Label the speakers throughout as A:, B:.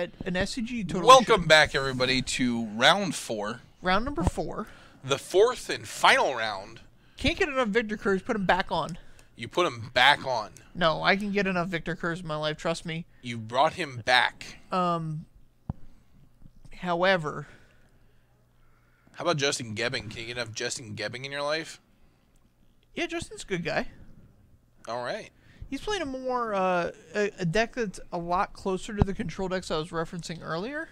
A: at an SCG total.
B: Welcome back, everybody, to round 4.
A: Round number 4.
B: The 4th and final round.
A: Can't get enough Victor Curse. Put him back on.
B: You put him back on.
A: No, I can get enough Victor Curse in my life. Trust me.
B: You brought him back.
A: However.
B: How about Justin Gebing? Can you get enough Justin Gebing in your life?
A: Yeah, Justin's a good guy.
B: All right.
A: He's playing a more a deck that's a lot closer to the control decks I was referencing earlier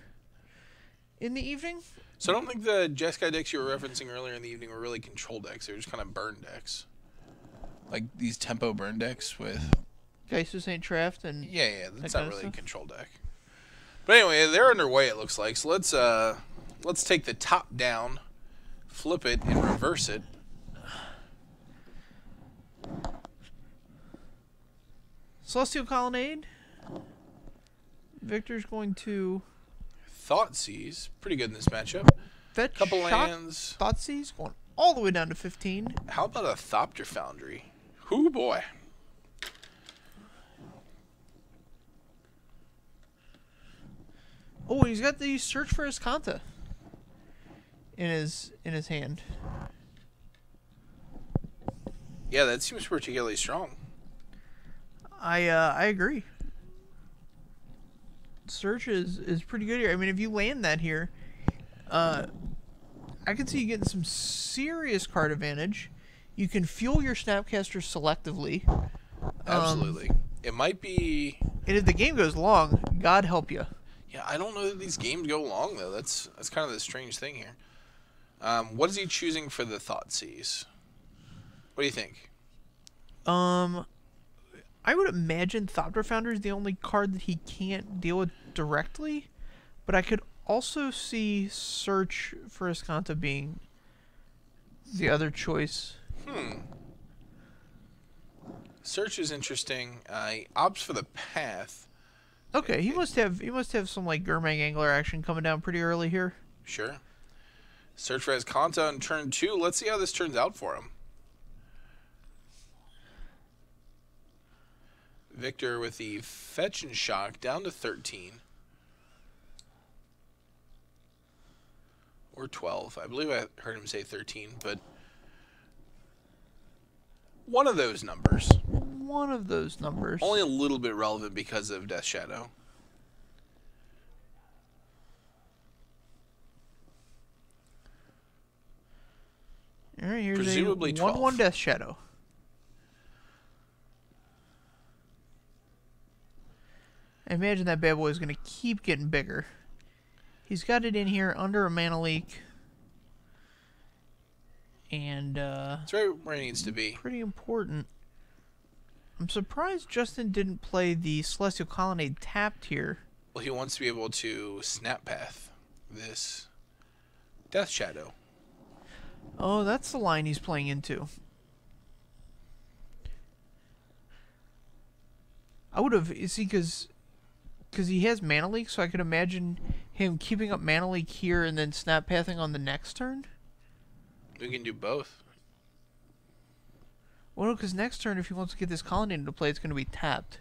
A: in the evening.
B: So I don't think the Jeskai decks you were referencing earlier in the evening were really control decks. They were just kind of burn decks. Like these tempo burn decks with...
A: Geisha St. Traft and...
B: Yeah, that's not really a control deck. But anyway, they're underway, it looks like. So let's take the top down, flip it, and reverse it.
A: Celestial Colonnade. Victor's going to...
B: Thoughtseize. Pretty good in this matchup.
A: Fetch,
B: couple
A: shock,
B: lands.
A: Thoughtseize going all the way down to 15.
B: How about a Thopter Foundry? Hoo boy.
A: Oh, he's got the Search for Escanta in his hand.
B: Yeah, that seems particularly strong.
A: I agree. Search is pretty good here. I mean, if you land that here, I can see you getting some serious card advantage. You can fuel your Snapcaster selectively.
B: Absolutely. It might be...
A: And if the game goes long, God help you.
B: Yeah, I don't know that these games go long, though. That's kind of the strange thing here. What is he choosing for the Thoughtseize? What do you think?
A: I would imagine Thopter Founder is the only card that he can't deal with directly, but I could also see Search for Escanta being the other choice.
B: Search is interesting. He opts for the Path.
A: Okay, he must have some like Gurmag Angler action coming down pretty early here.
B: Sure. Search for Escanta on turn 2. Let's see how this turns out for him. Victor with the Fetch and Shock down to 13. Or 12. I believe I heard him say 13, but one of those numbers.
A: One of those numbers.
B: Only a little bit relevant because of Death Shadow.
A: All right, here's
B: presumably
A: a
B: 12.
A: 1/1 Death Shadow. I imagine that bad boy is going to keep getting bigger. He's got it in here under a mana leak. And,
B: it's right where it needs to be.
A: Pretty important. I'm surprised Justin didn't play the Celestial Colonnade tapped here.
B: Well, he wants to be able to Snap Path this Death Shadow.
A: Oh, that's the line he's playing into. I would have, see, because he has mana leak, so I could imagine him keeping up mana leak here and then snap pathing on the next turn.
B: We can do both.
A: Well, no, because next turn, if he wants to get this colony into play, it's going to be tapped.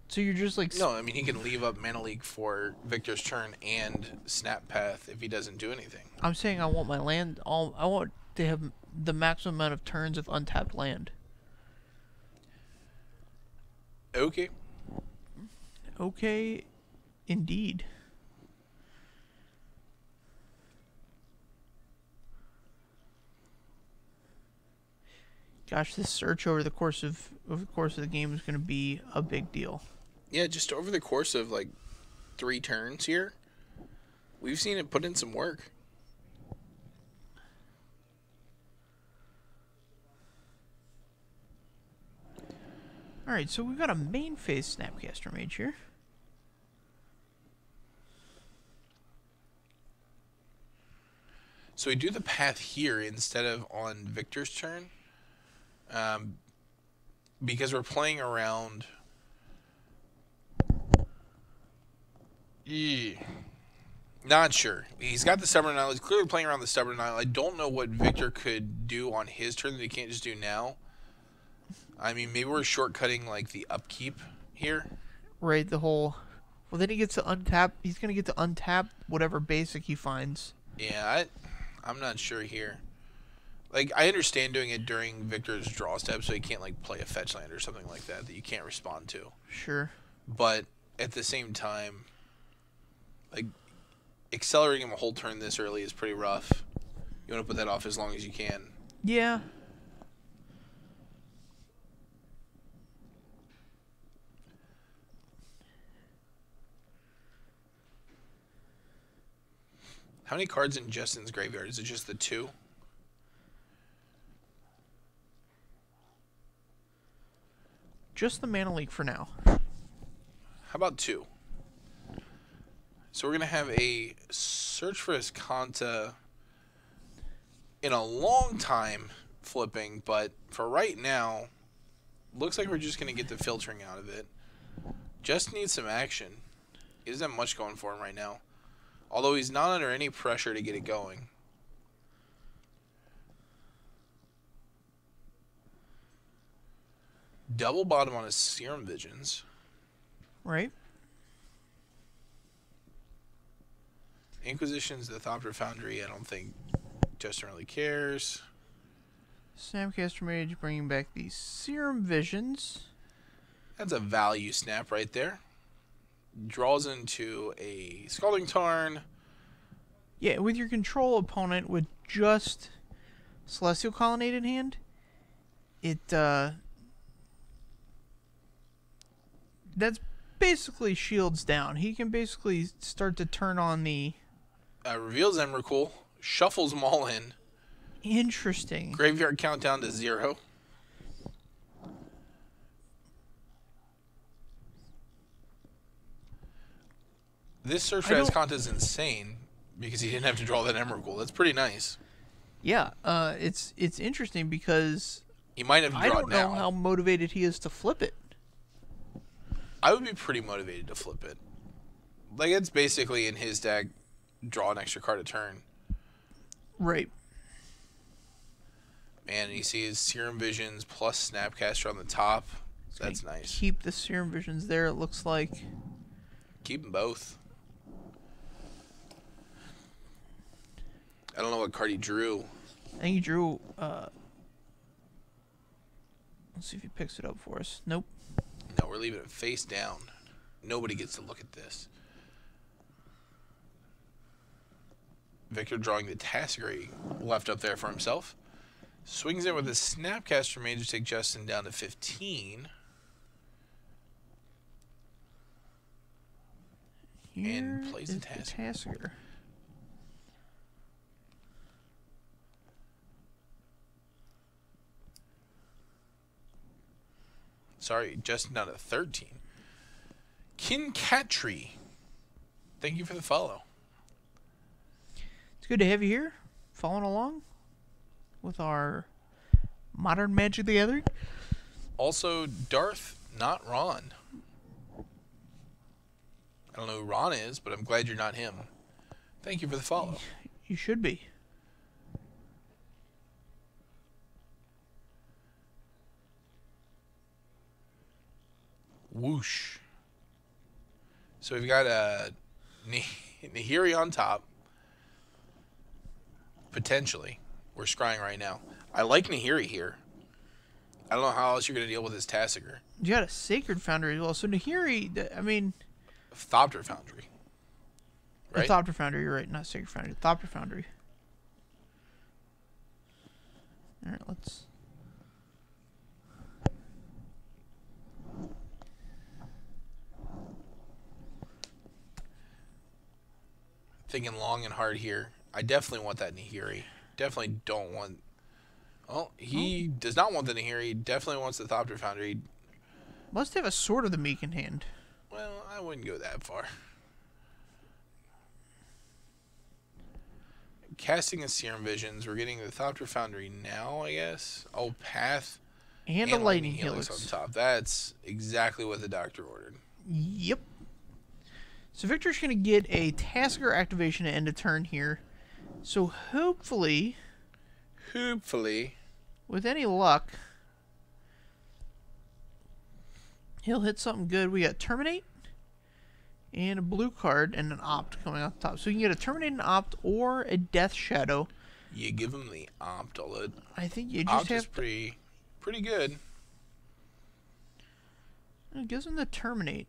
A: So you're just like...
B: No, I mean, he can leave up mana leak for Victor's turn and snap path if he doesn't do anything.
A: I'm saying I want my land... I want to have the maximum amount of turns of untapped land.
B: Okay.
A: Okay, indeed. Gosh, this search over the course of the game is going to be a big deal.
B: Yeah, just over the course of like 3 turns here, we've seen it put in some work.
A: Alright, so we've got a main phase Snapcaster Mage here.
B: So we do the path here instead of on Victor's turn. Because we're playing around... Not sure. He's got the Stubborn Isle. He's clearly playing around the Stubborn Isle. I don't know what Victor could do on his turn that he can't just do now. I mean, maybe we're shortcutting like the upkeep here.
A: Right, the whole... Well, then he gets to untap... He's going to get to untap whatever basic he finds.
B: Yeah, I'm not sure here. Like, I understand doing it during Victor's draw step, so he can't, like, play a fetch land or something like that you can't respond to.
A: Sure.
B: But at the same time, like, accelerating him a whole turn this early is pretty rough. You want to put that off as long as you can.
A: Yeah.
B: How many cards in Justin's graveyard? Is it just the 2?
A: Just the Mana Leak for now.
B: How about 2? So we're going to have a search for Escanta in a long time flipping, but for right now, looks like we're just going to get the filtering out of it. Just needs some action. He doesn't have much going for him right now. Although he's not under any pressure to get it going. Double bottom on his Serum Visions.
A: Right.
B: Inquisition's the Thopter Foundry. I don't think Justin really cares.
A: Snapcaster Mage bringing back the Serum Visions.
B: That's a value snap right there. Draws into a Scalding Tarn.
A: Yeah, with your control opponent with just Celestial Colonnade in hand, that's basically shields down. He can basically start to turn on the...
B: Reveals Emrakul. Shuffles them all in.
A: Interesting.
B: Graveyard countdown to 0. This search for Escanta is insane because he didn't have to draw that Emrakul. That's pretty nice.
A: Yeah, it's interesting because
B: he might have to draw
A: I don't
B: it now.
A: know how motivated he is to flip it.
B: I would be pretty motivated to flip it. Like, it's basically in his deck, draw an extra card a turn.
A: Right.
B: Man, and you see his Serum Visions plus Snapcaster on the top. So that's nice.
A: Keep the Serum Visions there, it looks like.
B: Keep them both. I don't know what card he drew.
A: I think he drew... let's see if he picks it up for us. Nope.
B: No, we're leaving it face down. Nobody gets to look at this. Victor drawing the Tassigree left up there for himself. Swings in with a Snapcaster Mage to take Justin down to 15. And plays the Tassigree. Sorry, Justin down to 13. Kincatry. Thank you for the follow.
A: It's good to have you here, following along with our Modern Magic the Gathering.
B: Also, Darth, not Ron. I don't know who Ron is, but I'm glad you're not him. Thank you for the follow.
A: You should be.
B: Whoosh. So we've got Nahiri on top. Potentially. We're scrying right now. I like Nahiri here. I don't know how else you're going to deal with this Tassiger.
A: You got a Sacred Foundry as well. So Nahiri, I mean...
B: Thopter Foundry. Right?
A: Thopter Foundry, you're right. Not Sacred Foundry. Thopter Foundry. Alright, let's...
B: Thinking long and hard here. I definitely want that Nahiri. Definitely don't want... Well, he does not want the Nahiri. Definitely wants the Thopter Foundry.
A: Must have a Sword of the Meek in hand.
B: Well, I wouldn't go that far. Casting a Serum Visions. We're getting the Thopter Foundry now, I guess. Oh, Path.
A: And a Lightning
B: Helix
A: Helix.
B: on top. That's exactly what the doctor ordered.
A: Yep. So Victor's going to get a Tasker activation at end of turn here. So hopefully, with any luck, he'll hit something good. We got Terminate. And a blue card and an opt coming out the top. So you can get a terminate and opt or a death shadow.
B: You give him the opt, although
A: I think you just
B: opt
A: have
B: is pretty good.
A: It gives him the terminate.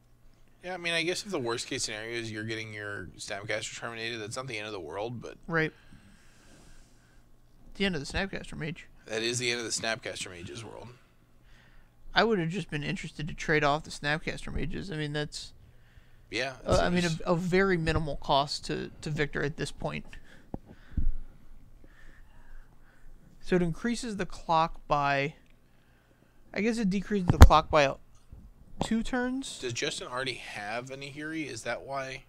B: Yeah, I mean, I guess if the worst case scenario is you're getting your Snapcaster terminated, that's not the end of the world, but...
A: Right. The end of the Snapcaster Mage.
B: That is the end of the Snapcaster Mage's world.
A: I would have just been interested to trade off the Snapcaster Mages. I mean, that's...
B: Yeah.
A: I mean, a very minimal cost to Victor at this point. So it increases the clock by... I guess it decreases the clock by 2 turns.
B: Does Justin already have a Nahiri? Is that why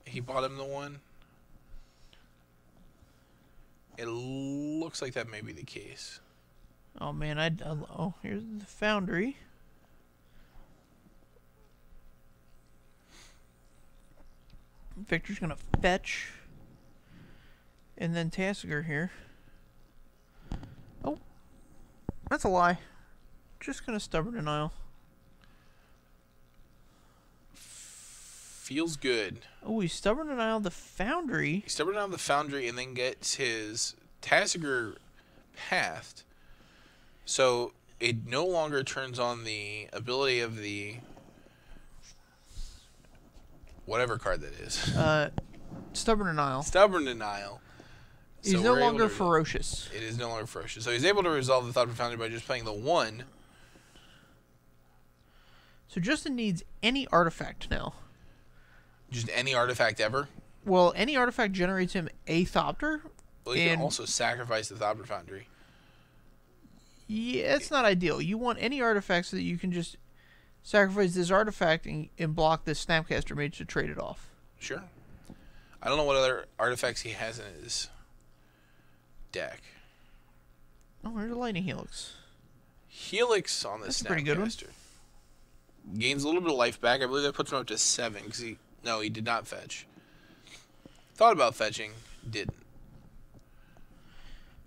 B: he bought him the one? It looks like that may be the case.
A: Oh, man. Oh, here's the Foundry. Victor's going to fetch. And then Tassiger here. Oh. That's a lie. Just going to Stubborn Denial.
B: Feels good.
A: Oh, he's Stubborn Denial the Foundry.
B: He's Stubborn Denial the Foundry and then gets his Tassiger pathed. So it no longer turns on the ability of the... whatever card that is.
A: Stubborn Denial.
B: Stubborn Denial.
A: He's
B: So
A: no
B: we're able
A: longer
B: to
A: ferocious.
B: It is no longer ferocious. So he's able to resolve the Thought Foundry by just playing the 1.
A: So Justin needs any artifact now.
B: Just any artifact ever?
A: Well, any artifact generates him a Thopter.
B: Well, he can also sacrifice the Thought Foundry.
A: Yeah, it's not ideal. You want any artifact so that you can just sacrifice this artifact and block this Snapcaster Mage to trade it off.
B: Sure. I don't know what other artifacts he has in his deck.
A: Oh, there's a Lightning Helix.
B: Helix on the
A: That's a pretty good one.
B: Snapcaster. Gains a little bit of life back. I believe that puts him up to 7 because he did not fetch. Thought about fetching, didn't.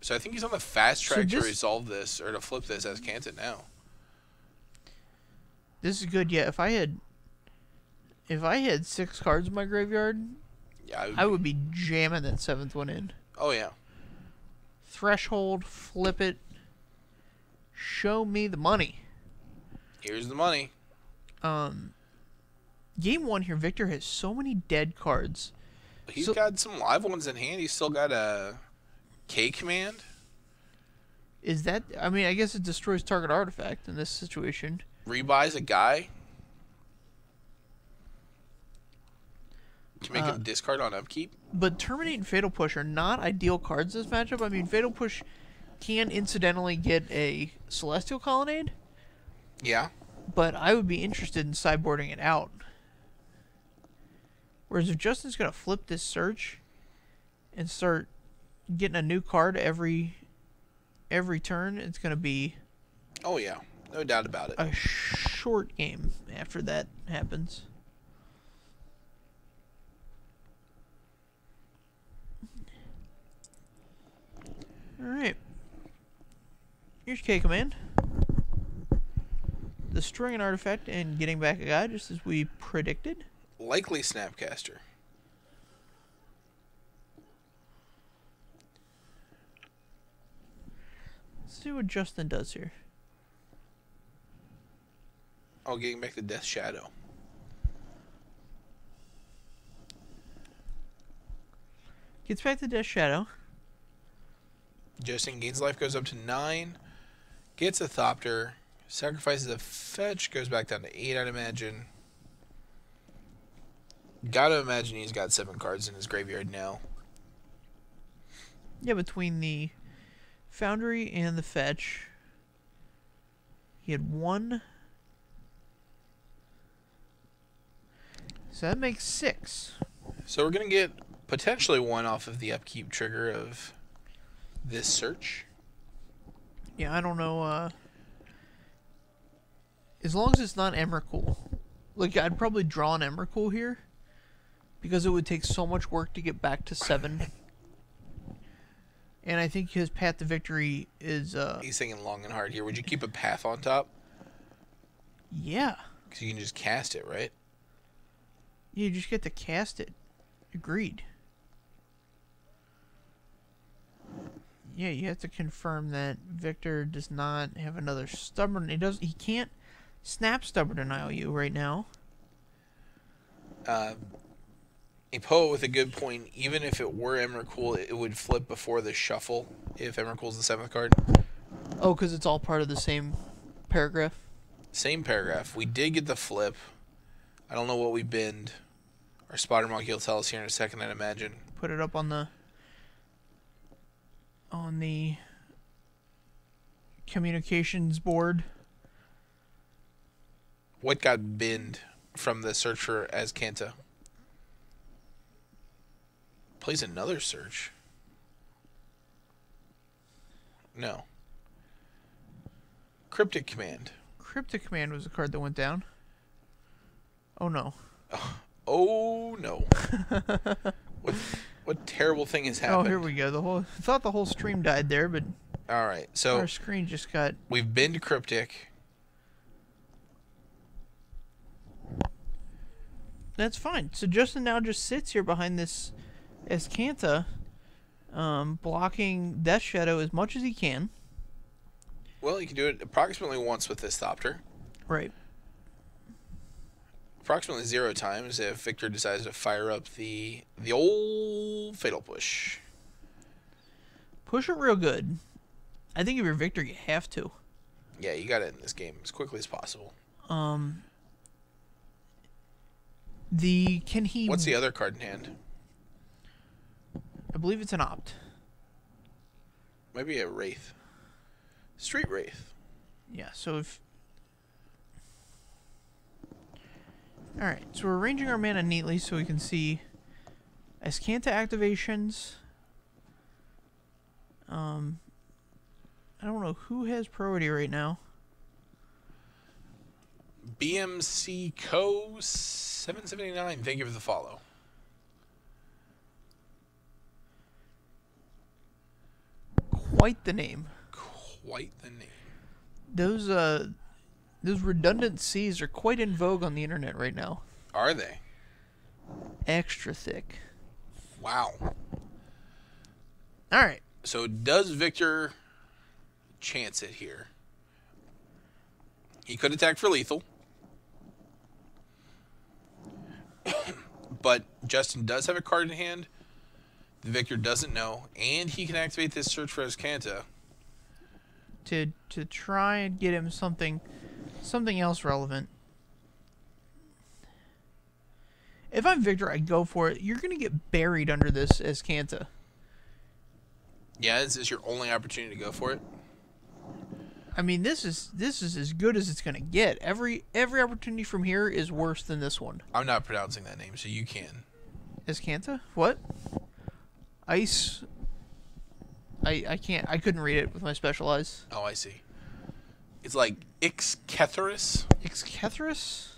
B: So I think he's on the fast track to resolve this or to flip this as Canton now.
A: This is good. Yeah, if I had 6 cards in my graveyard,
B: yeah,
A: I would be jamming that 7th one in.
B: Oh yeah.
A: Threshold, flip it. Show me the money.
B: Here's the money.
A: Game 1 here, Victor has so many dead cards.
B: He's got some live ones in hand. He's still got a K command.
A: Is that... I mean, I guess it destroys target artifact in this situation.
B: Rebuys a guy. To make him discard on upkeep.
A: But Terminate and Fatal Push are not ideal cards in this matchup. I mean, Fatal Push can incidentally get a Celestial Colonnade.
B: Yeah.
A: But I would be interested in sideboarding it out. Whereas if Justin's going to flip this search and start getting a new card every turn, it's going to be...
B: Oh, yeah. No doubt about it.
A: A short game after that happens. Alright. Here's K command. Destroying an artifact and getting back a guy, just as we predicted.
B: Likely Snapcaster.
A: Let's see what Justin does here.
B: Oh, getting back to Death Shadow.
A: Gets back to Death Shadow.
B: Justin gains life, goes up to 9. Gets a Thopter. Sacrifices a fetch, goes back down to 8, I'd imagine. Gotta imagine he's got 7 cards in his graveyard now.
A: Yeah, between the Foundry and the fetch, he had 1. So that makes 6.
B: So we're going to get potentially 1 off of the upkeep trigger of this search.
A: Yeah, I don't know. As long as it's not Emrakul. Like, I'd probably draw an Emrakul here. Because it would take so much work to get back to 7. And I think his path to victory is...
B: He's thinking long and hard here. Would you keep a path on top?
A: Yeah.
B: Because you can just cast it, right?
A: You just get to cast it. Agreed. Yeah, you have to confirm that Victor does not have another stubborn. He can't snap stubborn denial you right now.
B: A poet with a good point. Even if it were Emrakul, it would flip before the shuffle if Emrakul's the 7th card.
A: Oh, because it's all part of the same paragraph?
B: Same paragraph. We did get the flip. I don't know what we binned. Our spotter monkey will tell us here in a second, I'd imagine.
A: Put it up on the communications board.
B: What got binned from the search for Azcanta? Plays another search. No. Cryptic Command.
A: Cryptic Command was the card that went down. Oh no.
B: Oh no. What terrible thing has happened?
A: Oh, here we go. I thought the whole stream died there, but
B: all right. So
A: our screen just got.
B: We've been to Cryptic.
A: That's fine. So Justin now just sits here behind this Azcanta, blocking Death Shadow as much as he can.
B: Well, you can do it approximately once with this Thopter.
A: Right.
B: Approximately 0 times if Victor decides to fire up the old Fatal Push.
A: Push it real good. I think if you're Victor, you have to.
B: Yeah, you got to end this game as quickly as possible. What's the other card in hand?
A: I believe it's an opt.
B: Maybe a Wraith. Street Wraith.
A: Yeah, so if... Alright, so we're arranging our mana neatly so we can see Azcanta activations. I don't know who has priority right now.
B: BMC Co. 779. Thank you for the follow.
A: Quite the name.
B: Quite the name.
A: Those redundant C's are quite in vogue on the internet right now.
B: Are they?
A: Extra thick.
B: Wow.
A: All right.
B: So does Victor chance it here? He could attack for lethal. But Justin does have a card in hand. The Victor doesn't know. And he can activate this search for Azcanta.
A: To try and get him something else relevant. If I'm Victor, I go for it. You're going to get buried under this Azcanta.
B: Yeah, is this your only opportunity to go for it?
A: I mean, this is as good as it's going to get. Every opportunity from here is worse than this one.
B: I'm not pronouncing that name, so you can.
A: Azcanta? What? Ice... I can't. I couldn't read it with my special eyes.
B: Oh, I see. It's like Ixkethris.
A: Ixkethris?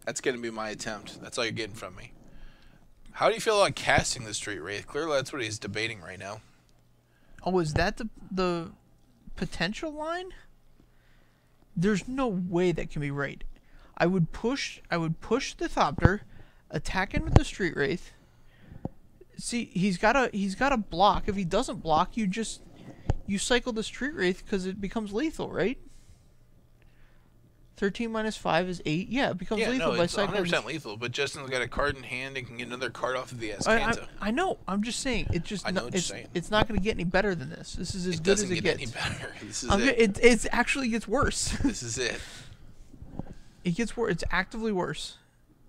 B: That's going to be my attempt. That's all you're getting from me. How do you feel about casting the Street Wraith? Clearly, that's what he's debating right now.
A: Oh, is that the potential line? There's no way that can be right. I would push the Thopter, attack him with the Street Wraith. See, he's got a block. If he doesn't block, you cycle the Street Wraith because it becomes lethal, right? 13 minus 5 is 8. Yeah, it becomes lethal by cycling.
B: 100% lethal, but Justin's got a card in hand and can get another card off of the Azcanta.
A: I know. I'm just saying.
B: I know what you're saying.
A: It's not going to get any better than this. This is as good as it gets.
B: It doesn't get any better. This is it.
A: It actually gets worse.
B: This is it.
A: It gets worse. It's actively worse.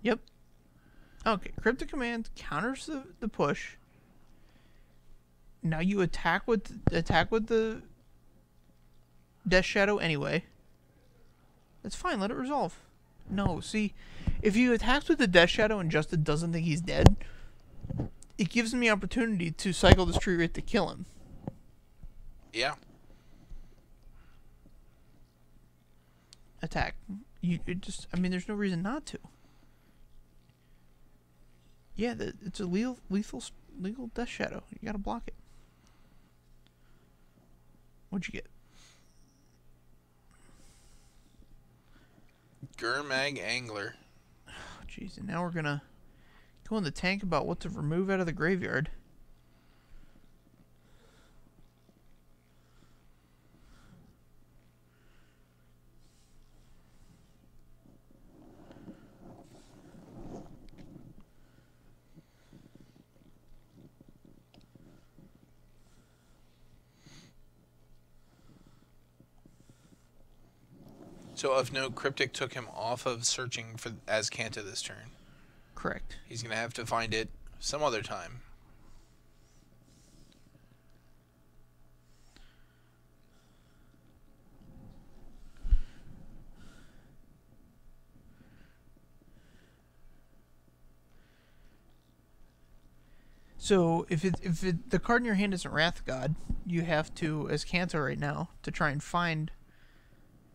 A: Yep. Okay, Cryptic Command counters the push. Now you attack with the Death Shadow anyway. That's fine, let it resolve. No, see, if he attacks with the Death Shadow and Justin doesn't think he's dead, it gives him the opportunity to cycle the Street Wraith to kill him.
B: Yeah.
A: Attack. There's no reason not to. Yeah, it's a lethal Death Shadow. You gotta block it. What'd you get?
B: Gurmag Angler.
A: Oh, Jeez, and now we're gonna go in the tank about what to remove out of the graveyard.
B: So of note, Cryptic took him off of searching for Azcanta this turn.
A: Correct.
B: He's going to have to find it some other time.
A: So if the card in your hand isn't Wrath God, you have to, as Kanto right now, to try and find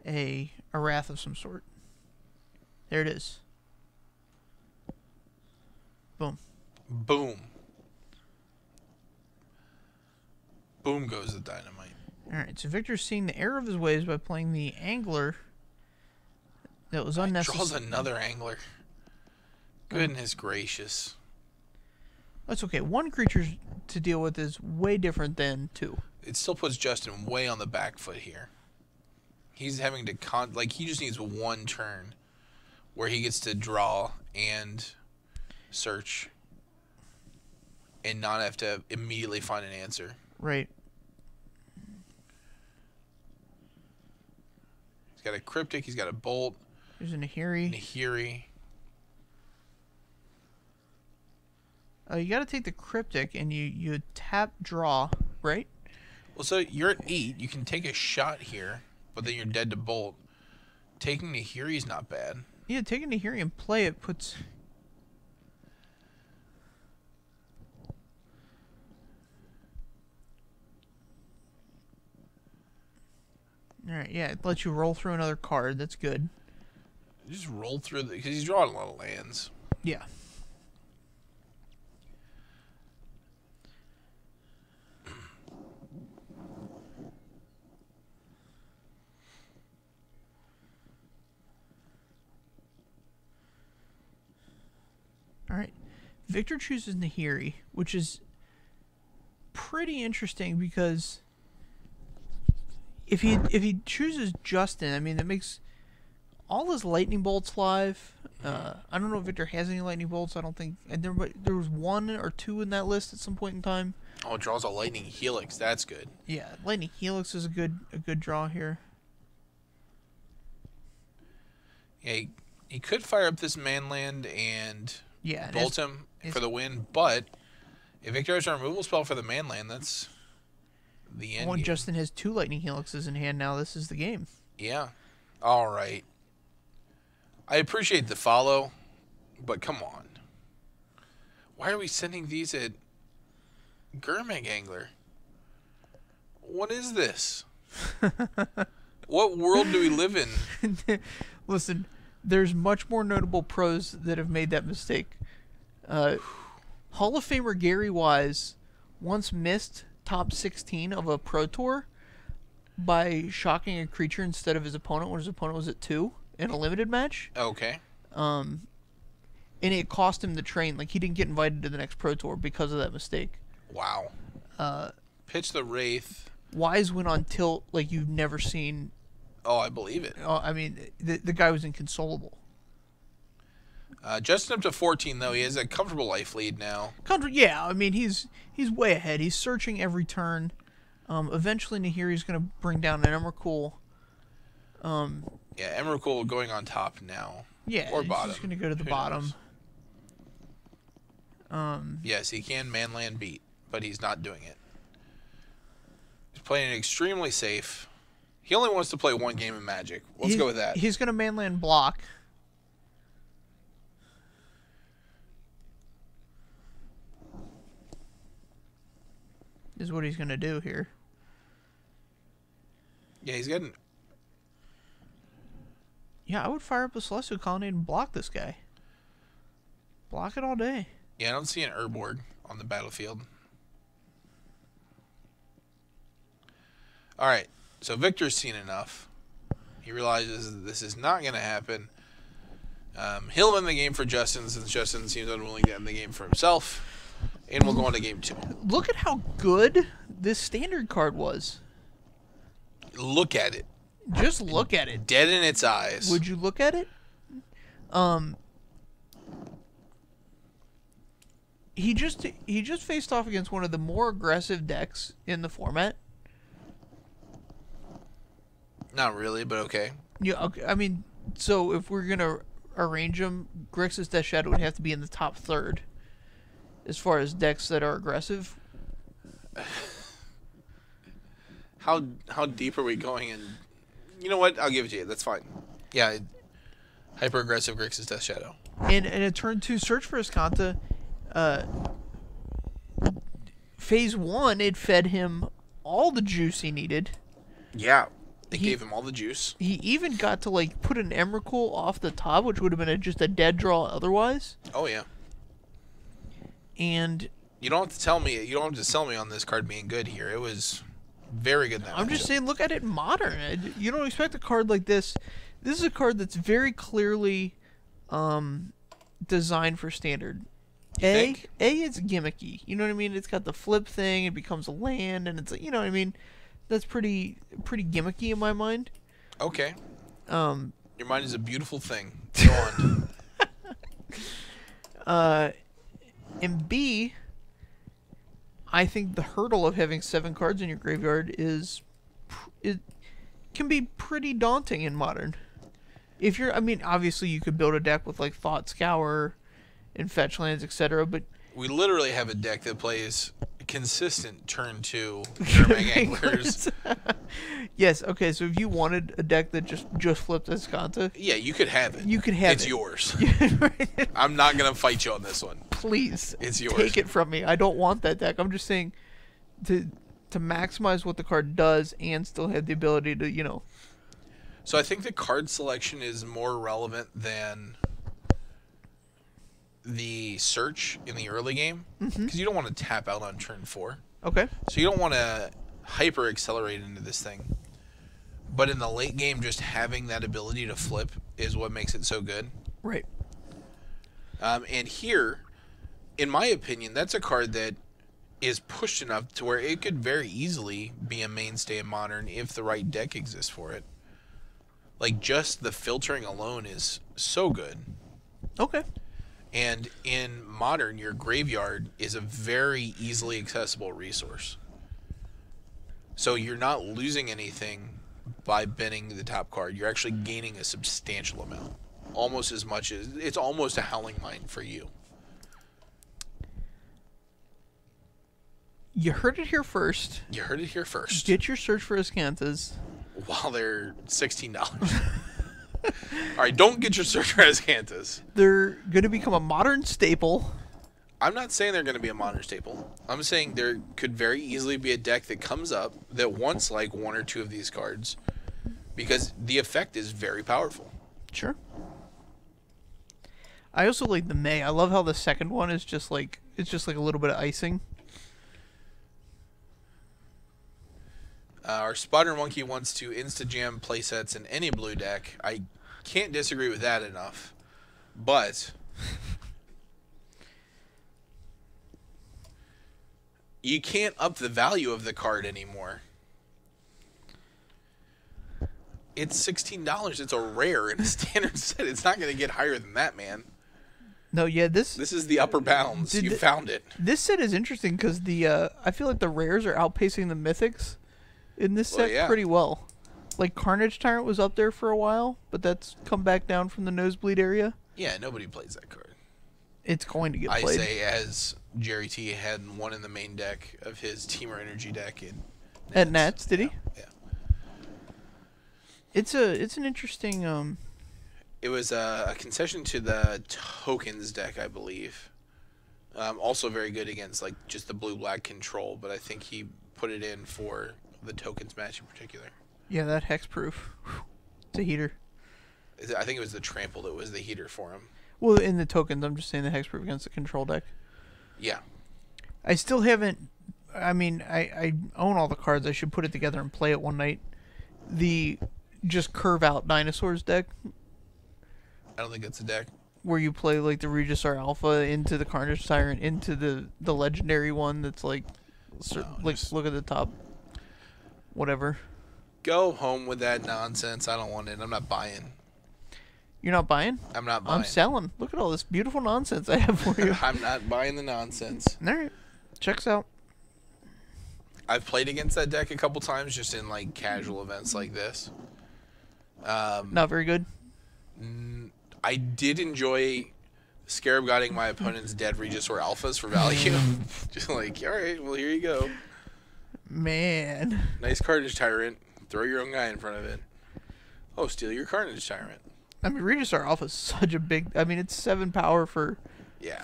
A: a Wrath of some sort. There it is. Boom.
B: Boom. Boom goes the dynamite.
A: Alright, so Victor's seeing the error of his ways by playing the Angler that was unnecessary.
B: Draws another Angler. Goodness gracious.
A: That's okay. One creature to deal with is way different than two.
B: It still puts Justin way on the back foot here. He's having to he just needs one turn where he gets to draw and search and not have to immediately find an answer.
A: Right.
B: He's got a Cryptic, he's got a Bolt.
A: There's a Nahiri. You got to take the Cryptic and you tap draw, right?
B: Well, so you're at 8. You can take a shot here, but then you're dead to Bolt. Taking Nahiri is not bad.
A: Yeah, taking Nahiri and play it puts... Alright, yeah, it lets you roll through another card. That's good.
B: Just roll through because he's drawing a lot of lands.
A: Yeah. Alright. Victor chooses Nahiri, which is pretty interesting because if he chooses Justin, I mean, it makes all his lightning bolts live. I don't know if Victor has any lightning bolts. I don't think. And there was 1 or 2 in that list at some point in time.
B: Oh, it draws a lightning helix. That's good.
A: Yeah, lightning helix is a good draw here.
B: Yeah, he could fire up this manland and bolt him for the win, but if Victor has a removal spell for the manland, that's the end.
A: When Justin has 2 lightning helixes in hand now, this is the game.
B: Yeah. All right. I appreciate the follow, but come on. Why are we sending these at Gurmag Angler? What is this? What world do we live in?
A: Listen, there's much more notable pros that have made that mistake. Hall of Famer Gary Wise once missed top 16 of a Pro Tour by shocking a creature instead of his opponent when his opponent was at 2 in a limited match.
B: Okay.
A: And it cost him the train. Like, he didn't get invited to the next Pro Tour because of that mistake.
B: Wow. Pitch the Wraith.
A: Wise went on tilt like you've never seen.
B: Oh, I believe it.
A: I mean, the guy was inconsolable.
B: Justin up to 14, though. He has a comfortable life lead now.
A: Yeah, I mean, he's way ahead. He's searching every turn. Eventually, Nahiri's going to bring down an Emrakul.
B: Yeah, Emrakul going on top now.
A: Yeah,
B: or bottom.
A: He's going to go to the bottom.
B: Yes, he can manland beat, but he's not doing it. He's playing it extremely safe. He only wants to play 1 game of Magic. Let's go with that.
A: He's going to manland block. Is what he's going to do here.
B: Yeah, he's getting...
A: Yeah, I would fire up a Celestial Colonnade and block this guy. Block it all day.
B: Yeah, I don't see an Urborg on the battlefield. Alright, so Victor's seen enough. He realizes this is not going to happen. He'll end the game for Justin since Justin seems unwilling to end the game for himself. And we'll go on to game 2.
A: Look at how good this standard card was.
B: Look at it.
A: Just look at it.
B: Dead in its eyes.
A: Would you look at it? He just faced off against one of the more aggressive decks in the format.
B: Not really, but okay.
A: Yeah, okay. I mean, so if we're gonna arrange them, Grixis Death Shadow would have to be in the top third as far as decks that are aggressive.
B: How deep are we going? And you know what? I'll give it to you. That's fine. Yeah, hyper aggressive Grixis Death Shadow.
A: And a turn 2 Search for Escanta. Phase 1, it fed him all the juice he needed.
B: Yeah. It gave him all the juice.
A: He even got to like put an Emrakul off the top, which would have been just a dead draw otherwise.
B: Oh yeah.
A: And
B: you don't have to tell me. You don't have to sell me on this card being good here. It was very good.
A: I'm just saying, look at it modern. You don't expect a card like this. This is a card that's very clearly designed for standard. It's gimmicky. You know what I mean? It's got the flip thing. It becomes a land, and it's, you know what I mean? That's pretty gimmicky in my mind.
B: Okay. Your mind is a beautiful thing. Go on.
A: And B, I think the hurdle of having 7 cards in your graveyard it can be pretty daunting in modern. If you're, I mean, obviously you could build a deck with like Thought Scour and fetch lands, etc. But
B: we literally have a deck that plays consistent turn 2 German Anglers.
A: Yes, okay, so if you wanted a deck that just flipped Escanta,
B: yeah, you could have it.
A: You could have
B: it's
A: it.
B: Yours. I'm not going to fight you on this one.
A: Please.
B: It's yours.
A: Take it from me. I don't want that deck. I'm just saying to maximize what the card does and still have the ability to, you know.
B: So I think the card selection is more relevant than the search in the early game, because you don't want to tap out on turn 4.
A: Okay.
B: So you don't want to hyper accelerate into this thing. But in the late game, just having that ability to flip is what makes it so good.
A: Right.
B: And here, in my opinion, that's a card that is pushed enough to where it could very easily be a mainstay in Modern if the right deck exists for it. Like, just the filtering alone is so good.
A: Okay.
B: And in Modern, your graveyard is a very easily accessible resource. So you're not losing anything by binning the top card. You're actually gaining a substantial amount. Almost as much as... It's almost a Howling Mine for you.
A: You heard it here first.
B: You heard it here first.
A: Get your Search for Escantas.
B: While they're $16. Alright, don't get your Search for Escantas.
A: They're going to become a modern staple.
B: I'm not saying they're going to be a modern staple. I'm saying there could very easily be a deck that comes up that wants like 1 or 2 of these cards, because the effect is very powerful.
A: Sure. I also like the May. I love how the second one is just like, it's just like a little bit of icing.
B: Our Spotter Monkey wants to insta-jam playsets in any blue deck. I can't disagree with that enough. But you can't up the value of the card anymore. It's $16. It's a rare in a standard set. It's not going to get higher than that, man.
A: No, yeah, this
B: is the upper bounds. You found it.
A: This set is interesting because I feel like the rares are outpacing the mythics in this set pretty well. Like Carnage Tyrant was up there for a while, but that's come back down from the nosebleed area.
B: Yeah, nobody plays that card.
A: It's going to get played.
B: I say as Jerry T had one in the main deck of his Teamer Energy deck
A: at Nats, did he?
B: Yeah.
A: It's an interesting
B: It was a concession to the Tokens deck, I believe. Also very good against like just the blue-black control, but I think he put it in for the Tokens match in particular.
A: Yeah, that hexproof. It's a heater.
B: I think it was the Trample that was the heater for him.
A: Well, in the Tokens, I'm just saying the hexproof against the control deck.
B: Yeah.
A: I still haven't... I mean, I own all the cards. I should put it together and play it one night. The just curve out dinosaurs deck
B: I don't think it's a deck.
A: Where you play like the Regisar Alpha into the Carnage Tyrant into the legendary one that's like, look at the top. Whatever.
B: Go home with that nonsense. I don't want it. I'm not buying.
A: You're not buying?
B: I'm not buying.
A: I'm selling. Look at all this beautiful nonsense I have for you.
B: I'm not buying the nonsense.
A: Alright. Checks out.
B: I've played against that deck a couple times just in like casual events like this.
A: Not very good.
B: I did enjoy Scarab Godding my opponent's dead Regis or Alphas for value. Just like, alright, well, here you go.
A: Man.
B: Nice Carnage Tyrant. Throw your own guy in front of it. Oh, steal your Carnage Tyrant.
A: I mean, Regisar Alpha is such a big... I mean, it's 7 power for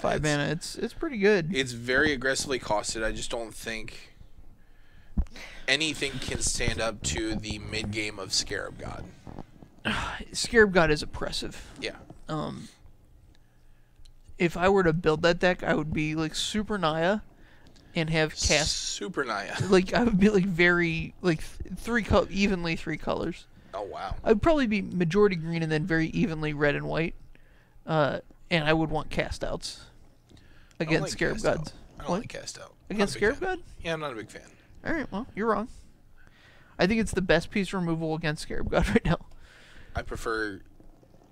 A: 5 mana. It's pretty good.
B: It's very aggressively costed. I just don't think anything can stand up to the mid-game of Scarab God.
A: Scarab God is oppressive.
B: Yeah.
A: If I were to build that deck, I would be like Super Naya and have cast...
B: Super Naya.
A: Like, I would be like very... Like, evenly 3 colors.
B: Oh, wow.
A: I'd probably be majority green and then very evenly red and white. And I would want cast outs against Scarab Gods.
B: I don't like cast out.
A: Against Scarab God?
B: Yeah, I'm not a big fan.
A: Alright, well, you're wrong. I think it's the best piece removal against Scarab God right now.
B: I prefer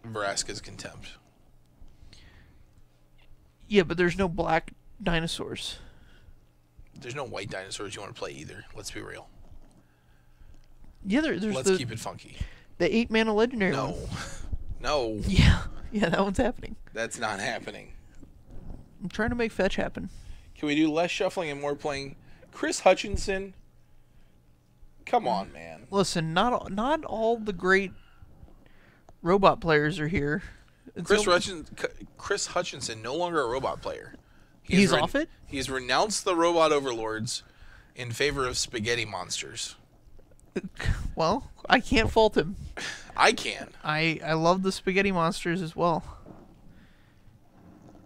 B: Vraska's Contempt.
A: Yeah, but there's no black dinosaurs.
B: There's no white dinosaurs you want to play either. Let's be real.
A: Yeah, there's
B: Let's keep it funky.
A: The 8 mana legendary one.
B: No.
A: Yeah, that one's happening.
B: That's not happening.
A: I'm trying to make fetch happen.
B: Can we do less shuffling and more playing? Chris Hutchinson? Come on, man.
A: Listen, not all the great robot players are here.
B: Chris Hutchinson, no longer a robot player.
A: He's off it?
B: He's renounced the robot overlords in favor of spaghetti monsters.
A: Well, I can't fault him.
B: I can.
A: I love the spaghetti monsters as well.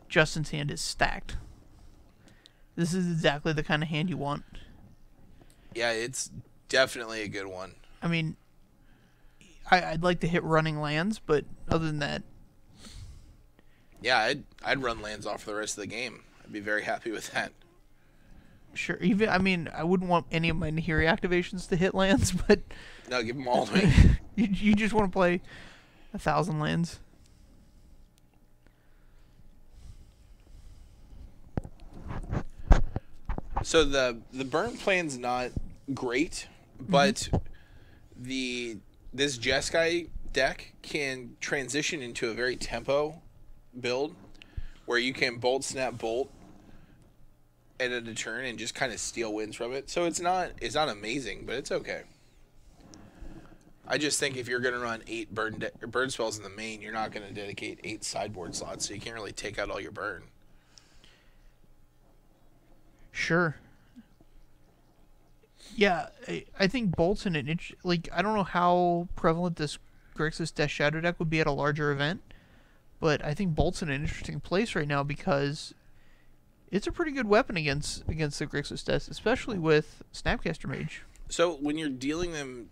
A: Justin's hand is stacked. This is exactly the kind of hand you want.
B: Yeah, it's definitely a good one.
A: I mean, I'd like to hit running lands, but other than that...
B: Yeah, I'd run lands off for the rest of the game. I'd be very happy with that.
A: Sure. Even I mean, I wouldn't want any of my Nahiri activations to hit lands, but...
B: No, give them all to me.
A: you just want to play 1,000 lands.
B: So the burn plan's not great, but this Jeskai deck can transition into a very tempo build where you can bolt snap bolt at a turn and just kind of steal wins from it. So it's not amazing, but it's okay. I just think if you're going to run 8 burn spells in the main, you're not going to dedicate 8 sideboard slots, so you can't really take out all your burn.
A: Sure. Yeah, I think Bolt's in it. Like, I don't know how prevalent this Grixis Death Shadow deck would be at a larger event, but I think Bolt's in an interesting place right now because it's a pretty good weapon against the Grixis Death, especially with Snapcaster Mage.
B: So when you're dealing them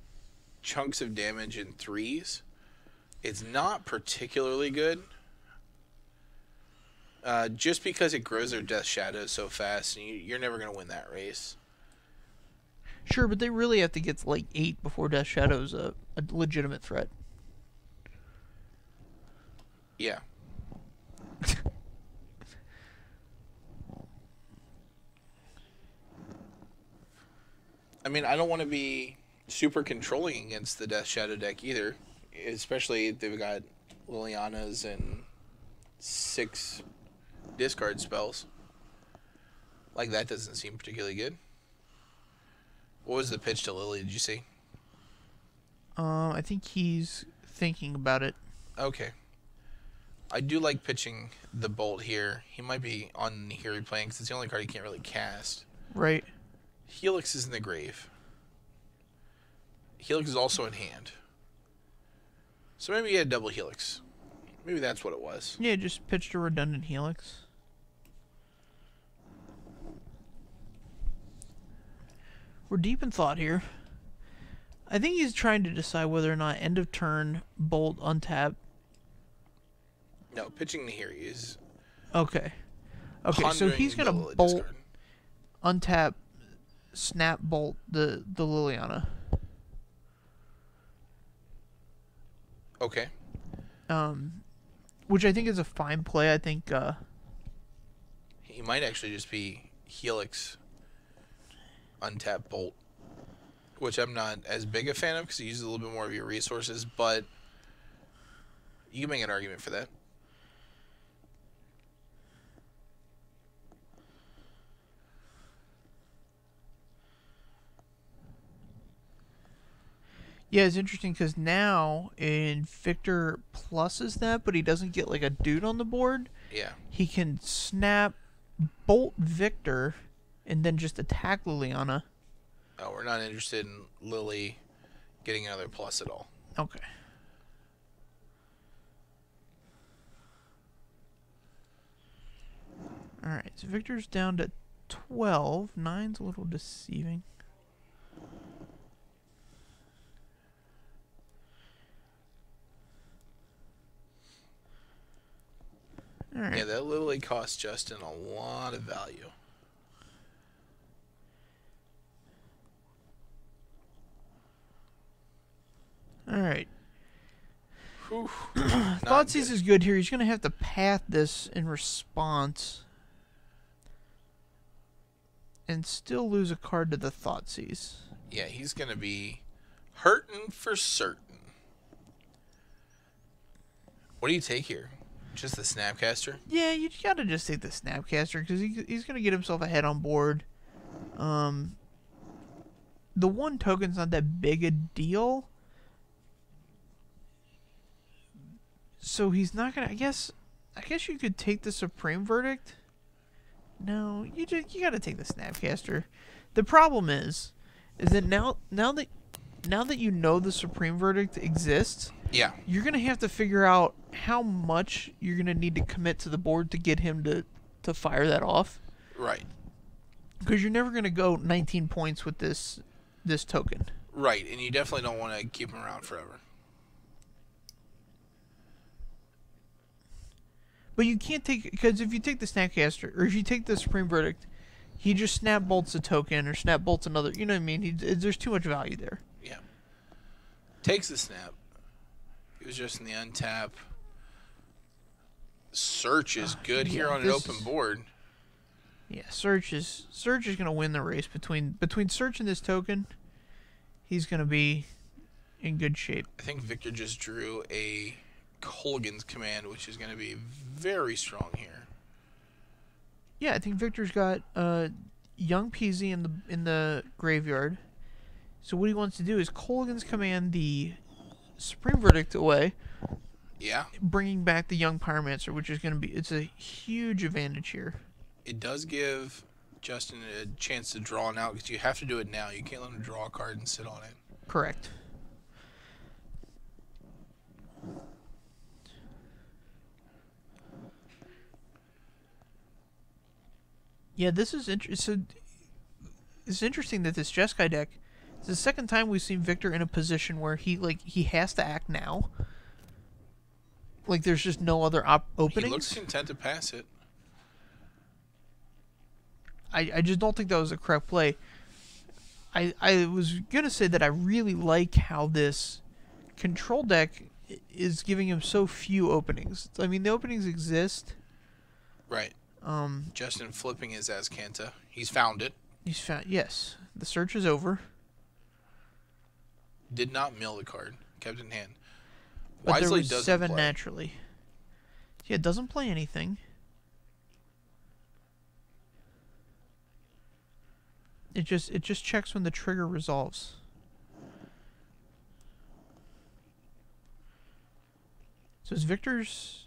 B: chunks of damage in 3s, it's not particularly good. Just because it grows their Death Shadows so fast, and you're never going to win that race.
A: Sure, but they really have to get to like 8 before Death Shadow's a legitimate threat.
B: Yeah. I mean, I don't want to be super controlling against the Death Shadow deck either, especially if they've got Lilianas and 6 discard spells. Like, that doesn't seem particularly good. What was the pitch to Lily, did you see?
A: I think he's thinking about it.
B: Okay. I do like pitching the Bolt here. He might be on Nahiri playing because it's the only card he can't really cast.
A: Right.
B: Helix is in the grave. Helix is also in hand. So maybe he had double Helix. Maybe that's what it was.
A: Yeah, just pitched a redundant Helix. We're deep in thought here. I think he's trying to decide whether or not end of turn, Bolt, untap,
B: No, pitching Nahiri is
A: Okay. Okay, so he's
B: pondering
A: gonna
B: the
A: bolt,
B: discard.
A: untap, snap bolt the Liliana.
B: Okay.
A: Which I think is a fine play. I think
B: He might actually just be Helix untap bolt, which I'm not as big a fan of because he uses a little bit more of your resources, but you can make an argument for that.
A: yeah, it's interesting because now in Victor pluses that, but he doesn't get like a dude on the board.
B: Yeah.
A: He can snap bolt Victor and then just attack Liliana.
B: Oh, we're not interested in Lily getting another plus at all.
A: Okay. Alright, so Victor's down to 12. 9's a little deceiving. Alright.
B: Yeah, that Lily cost Justin a lot of value.
A: Alright.
B: Whew.
A: Thoughtseize is good here. He's going to have to path this in response. And still lose a card to the Thoughtseize.
B: Yeah, he's going to be hurting for certain. What do you take here? Just the Snapcaster?
A: Yeah, you got to just take the Snapcaster because he's going to get himself ahead on board. The one token's not that big a deal. So he's not going to... I guess you could take the Supreme Verdict. No, you got to take the Snapcaster. The problem is that now that you know the Supreme Verdict exists,
B: Yeah.
A: you're going to have to figure out how much you're going to need to commit to the board to get him to fire that off.
B: Right.
A: Because you're never going to go 19 points with this token.
B: Right, and you definitely don't want to keep him around forever.
A: But you can't take... Because if you take the Snapcaster, or if you take the Supreme Verdict, he just snap bolts a token, or snap bolts another... You know what I mean? There's too much value there.
B: Yeah. Takes the snap. He was just in the untap. Search is good here on an open board.
A: Yeah, Search is going to win the race between Search and this token. He's going to be in good shape.
B: I think Victor just drew a Colgan's command, which is going to be very strong here.
A: Yeah, I think Victor's got young Peasy in the graveyard. So what he wants to do is Colgan's command the Supreme Verdict away.
B: Yeah.
A: Bringing back the young Pyromancer, which is going to be... It's a huge advantage here.
B: It does give Justin a chance to draw an out because you have to do it now. You can't let him draw a card and sit on it.
A: Correct. Yeah, this is so it's interesting that this Jeskai deck is the second time we've seen Victor in a position where he has to act now. Like there's just no other openings.
B: He looks content to pass it.
A: I just don't think that was a correct play. I was gonna say that I really like how this control deck is giving him so few openings. I mean, the openings exist.
B: Right. Justin flipping his Azcanta. He's found it.
A: He's found... Yes. The search is over.
B: Did not mill the card. Kept it in hand.
A: But
B: Wisely
A: there was
B: doesn't
A: 7
B: play.
A: naturally. Yeah, it doesn't play anything. It just checks when the trigger resolves. So it's Victor's...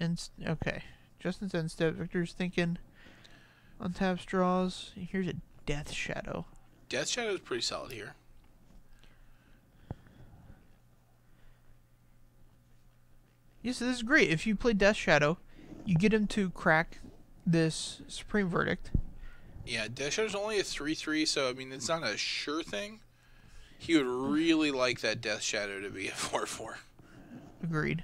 A: Okay. Justin's end step. Victor's thinking. Untaps, draws. Here's a Death Shadow.
B: Death Shadow is pretty solid here.
A: Yes, this is great. If you play Death Shadow, you get him to crack this Supreme Verdict.
B: Yeah, Death Shadow's only a 3/3, so I mean it's not a sure thing. He would really like that Death Shadow to be a 4/4.
A: Agreed.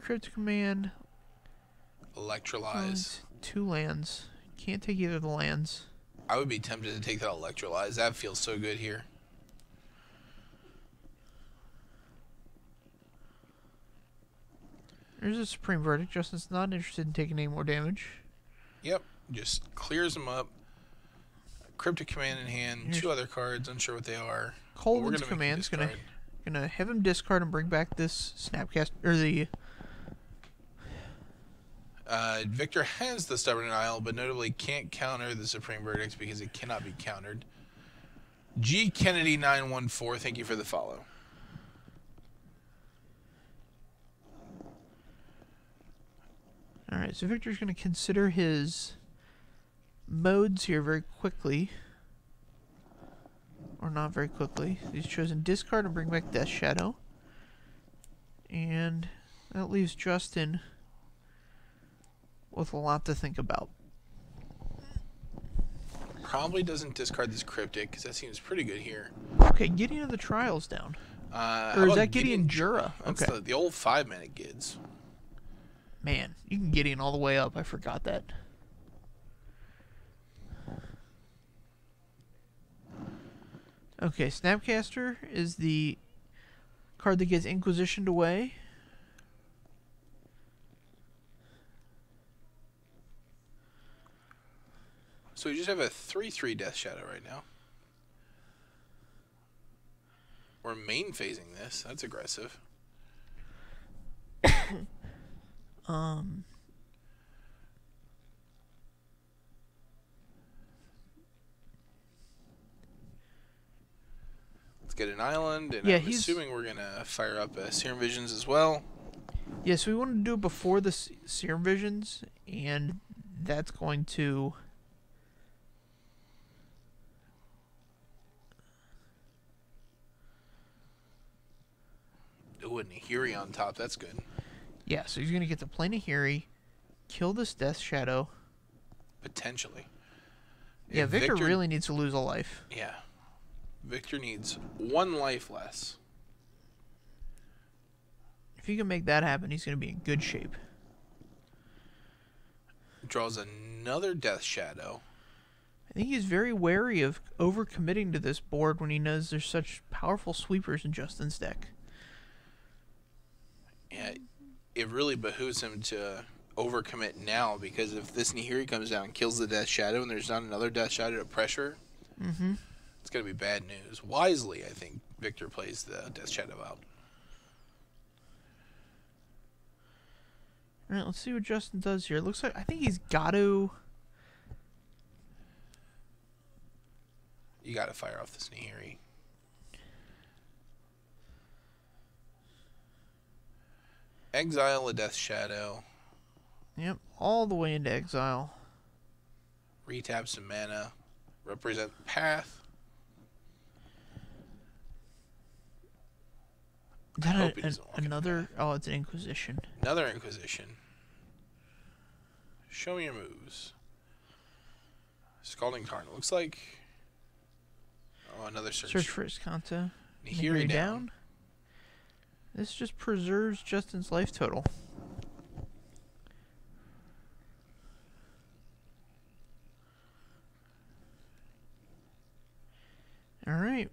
A: Crypt Command.
B: Electrolyze.
A: 2 lands. Can't take either of the lands.
B: I would be tempted to take that Electrolyze. That feels so good here.
A: There's a Supreme Verdict. Justin's not interested in taking any more damage.
B: Yep. Just clears them up. Cryptic Command in hand.
A: Here's
B: 2 other cards. Unsure what they are.
A: Colvin's Command's gonna have him discard and bring back this Snapcast or the.
B: Victor has the Stubborn Denial, but notably can't counter the Supreme Verdict because it cannot be countered. G Kennedy 914. Thank you for the follow.
A: All right, so Victor's gonna consider his modes here very quickly. Or not very quickly. He's chosen discard and bring back Death Shadow. And that leaves Justin with a lot to think about.
B: Probably doesn't discard this Cryptic because that seems pretty good here.
A: Okay, Gideon of the Trials down. Or is that Gideon Jura?
B: That's
A: okay.
B: the old 5-mana Gids.
A: Man, you can Gideon all the way up. I forgot that. Okay, Snapcaster is the card that gets Inquisitioned away.
B: So we just have a 3/3 Death Shadow right now. We're main phasing this. That's aggressive. Let's get an island, and
A: yeah,
B: I'm assuming we're gonna fire up Serum Visions as well.
A: Yeah, so we wanted to do it before the Serum Visions, and that's going to.
B: Ooh, and Nahiri on top. That's good.
A: Yeah, so he's going to get to play Nahiri, kill this Death Shadow.
B: Potentially.
A: Yeah, Victor really needs to lose a life.
B: Yeah. Victor needs 1 life less.
A: If he can make that happen, he's going to be in good shape.
B: Draws another Death Shadow.
A: I think he's very wary of overcommitting to this board when he knows there's such powerful sweepers in Justin's deck.
B: Yeah, it really behooves him to overcommit now, because if this Nahiri comes down and kills the Death Shadow and there's not another Death Shadow to pressure, it's going to be bad news. Wisely, I think Victor plays the Death Shadow out.
A: All right, let's see what Justin does here. It looks like I think he's got to.
B: You got to fire off this Nahiri. Exile a Death Shadow.
A: Yep, all the way into exile.
B: Retap some mana. Represent path.
A: Another. Oh, it's an Inquisition.
B: Another Inquisition. Show me your moves. Scalding Tarn. It looks like. Oh, another search.
A: Search for Iskanta.
B: Nahiri down.
A: This just preserves Justin's life total. All right.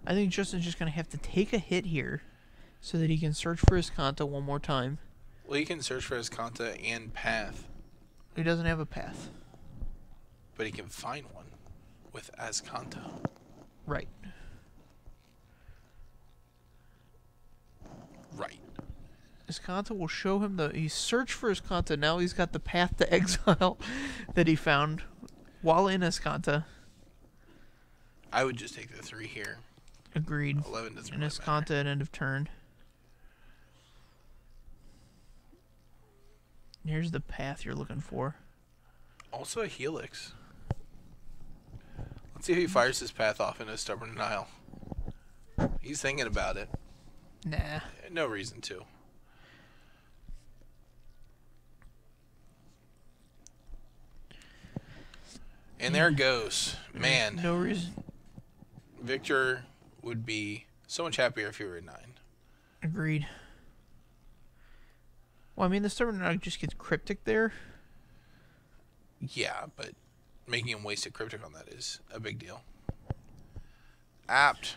A: I think Justin's just going to have to take a hit here so that he can search for Iskanta one more time.
B: Well, he can search for Iskanta and path.
A: He doesn't have a path.
B: But he can find one with Iskanta.
A: Right.
B: Right.
A: Iskanta will show him he searched for Iskanta. Now he's got the path to exile that he found while in Iskanta.
B: I would just take the 3 here.
A: Agreed.
B: 11 doesn't
A: and
B: really
A: Iskanta
B: matter.
A: at end of turn. Here's the path you're looking for.
B: Also a Helix. Let's see if he fires his path off in a Stubborn Denial. He's thinking about it.
A: Nah.
B: No reason to. And there it goes. Man.
A: No reason.
B: Victor would be So much happier if you were at 9.
A: Agreed. Well, I mean, the stubborn dog just gets cryptic there.
B: Yeah, but making him waste a cryptic on that is a big deal. Apt.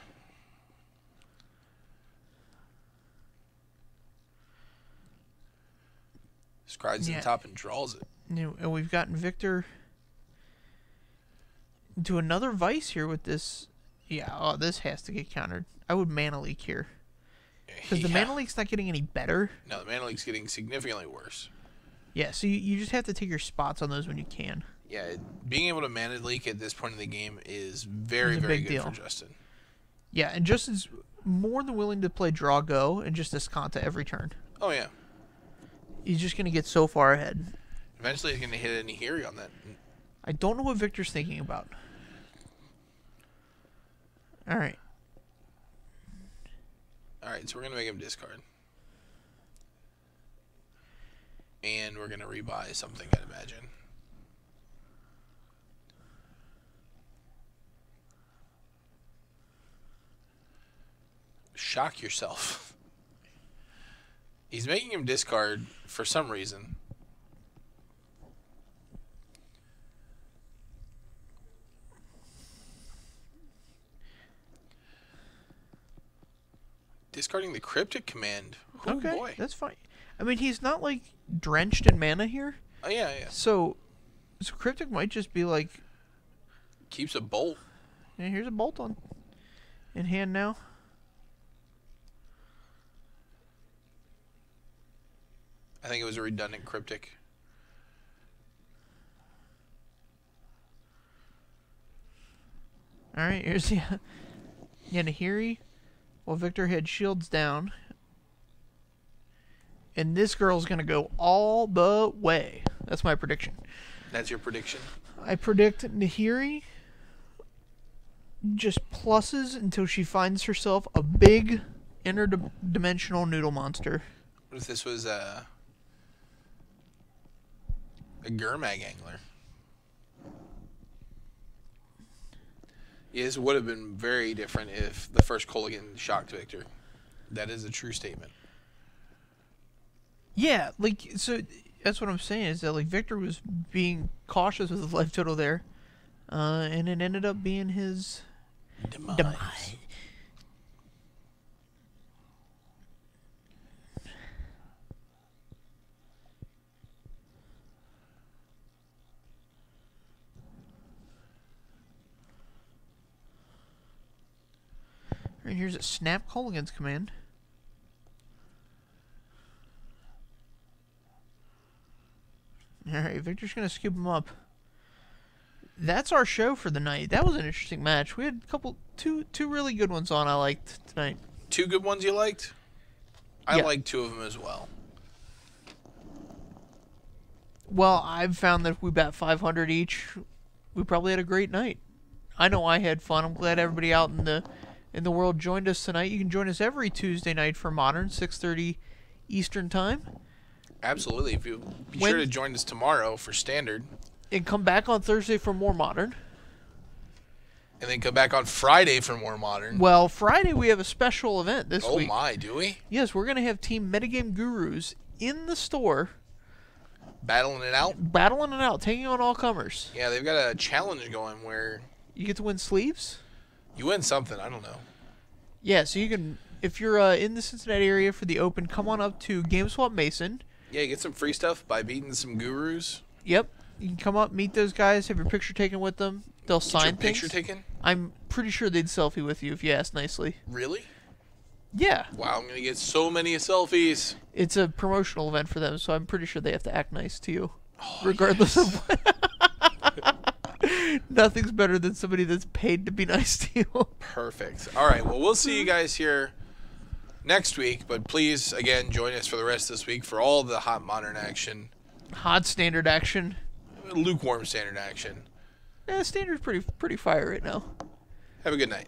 B: Scrides in the top and draws it.
A: And we've gotten Victor into another vice here with this. Yeah, oh, this has to get countered. I would Mana Leak here. Because the Mana Leak's not getting any better.
B: No, the Mana Leak's getting significantly worse.
A: Yeah, so you just have to take your spots on those when you can.
B: Yeah, being able to Mana Leak at this point in the game is very, very good for Justin.
A: Yeah, and Justin's more than willing to play draw go and just Escanta every turn.
B: Oh, yeah.
A: He's just going to get so far ahead.
B: Eventually he's going to hit a Nahiri on that.
A: I don't know what Victor's thinking about. All right.
B: All right, so we're going to make him discard. And we're going to rebuy something, I'd imagine. Shock yourself. He's making him discard for some reason. Discarding the cryptic command. Oh,
A: okay,
B: boy.
A: That's fine. I mean, he's not like drenched in mana here.
B: Oh yeah, yeah.
A: So cryptic might just be like
B: keeps a bolt.
A: Yeah, here's a bolt on in hand now.
B: I think it was a redundant cryptic.
A: All right, here's the Nahiri. Well, Victor had shields down. And this girl's going to go all the way. That's my prediction.
B: That's your prediction?
A: I predict Nahiri just pluses until she finds herself a big interdimensional noodle monster.
B: What if this was a Gurmag angler? Yes, it would have been very different if the first Culligan shocked Victor. That is a true statement.
A: Yeah, like, so that's what I'm saying is that, like, Victor was being cautious with his life total there, and it ended up being his demise. And here's a snap Culligan's command. Alright, Victor's going to scoop him up. That's our show for the night. That was an interesting match. We had two really good ones on I liked tonight.
B: 2 good ones you liked? I liked 2 of them as well.
A: Well, I've found that if we bet 500 each, we probably had a great night. I know I had fun. I'm glad everybody out in the world joined us tonight. You can join us every Tuesday night for Modern, 6:30 Eastern Time.
B: Absolutely. If you be sure to join us tomorrow for Standard.
A: And come back on Thursday for more Modern.
B: And then come back on Friday for more Modern.
A: Well, Friday we have a special event this week.
B: Oh my, do we?
A: Yes, we're going to have Team Metagame Gurus in the store.
B: Battling it out?
A: Battling it out, taking on all comers.
B: Yeah, they've got a challenge going where...
A: You get to win sleeves?
B: You win something, I don't know.
A: Yeah, so you can... If you're in the Cincinnati area for the Open, come on up to GameSwap Mason.
B: Yeah, you get some free stuff by beating some gurus.
A: Yep. You can come up, meet those guys, have your picture taken with them. They'll sign things.
B: Picture taken?
A: I'm pretty sure they'd selfie with you if you ask nicely.
B: Really?
A: Yeah.
B: Wow, I'm going to get so many selfies.
A: It's a promotional event for them, so I'm pretty sure they have to act nice to you. Oh, regardless of what. Nothing's better than somebody that's paid to be nice to you.
B: Perfect. All right, well, we'll see you guys here next week, but please, again, join us for the rest of this week for all the hot Modern action.
A: Hot Standard action.
B: Lukewarm Standard action.
A: Yeah, Standard's pretty fire right now.
B: Have a good night.